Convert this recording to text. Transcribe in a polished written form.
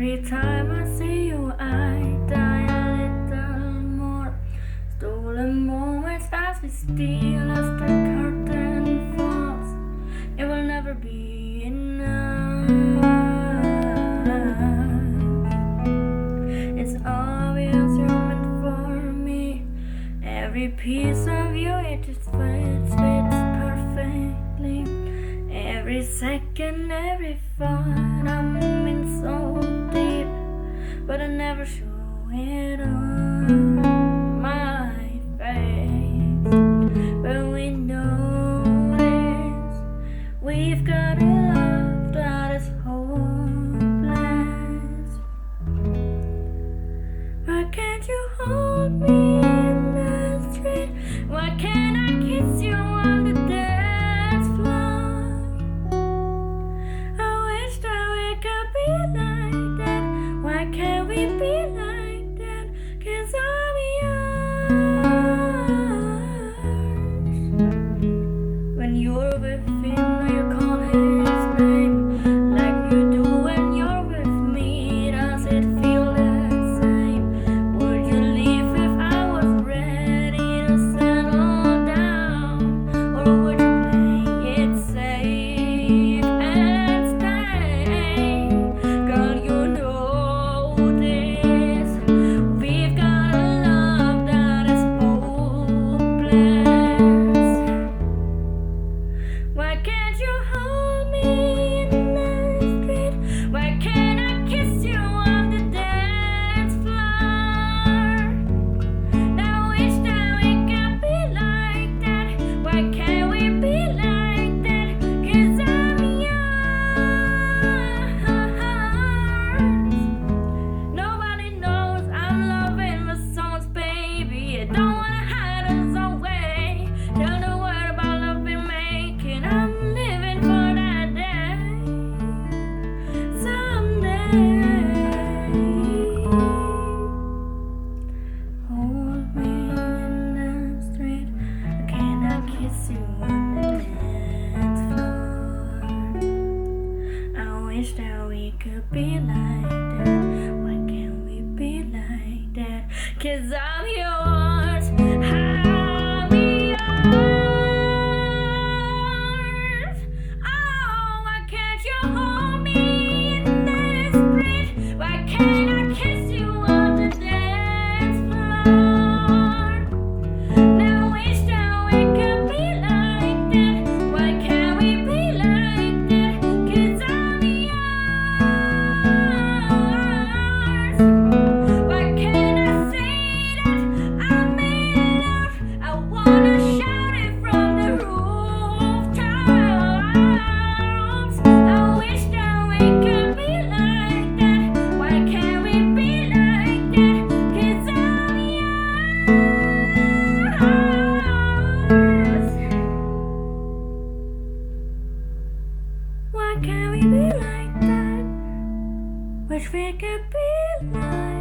Every time I see you, I die a little more. Stolen moments as we steal as the curtain falls. It will never be enough. It's obvious you're meant for me. Every piece of you, it just fits perfectly. Every second, every thought, I'm in so deep, but I never show it on my face. But we know this, we've got a love that is hopeless. Why can't you hold me in the street? Why can't I kiss you on the dance floor? I wish that we could be like that. Why can't we be like that? 'Cause I'm yours. When you're with him, you call his name like you do when you're with me. Does it feel the same? Would you leave if I was ready to settle down? Or would you play it safe and stay? Girl, you know this. We've got a love that is hopeless. Why can't you hold me in the street? Why can't I kiss you on the dance floor? I wish that we could be like that. Why can't we be like that? 'Cause I'm yours. Nobody knows I'm loving my songs, baby. I don't wanna hide us away. Tell the world about love we're making. I'm living for that day. Someday. Hold me in the street. Can I kiss you on the dance floor? I wish that we could be like that. Why can't we be like that? 'Cause I'm yours. I'm yours. Oh, why can't you hold me in the street? Why can't I kiss you on the dance floor? Now wish that we could be like that. Why can't we be like that? 'Cause I'm yours. Why can't I say that I'm in love? I wanna shout it from the rooftops. I wish that we could be like that. Why can't we be like that? 'Cause I'm yours. Why can't we be like that? Wish we could be like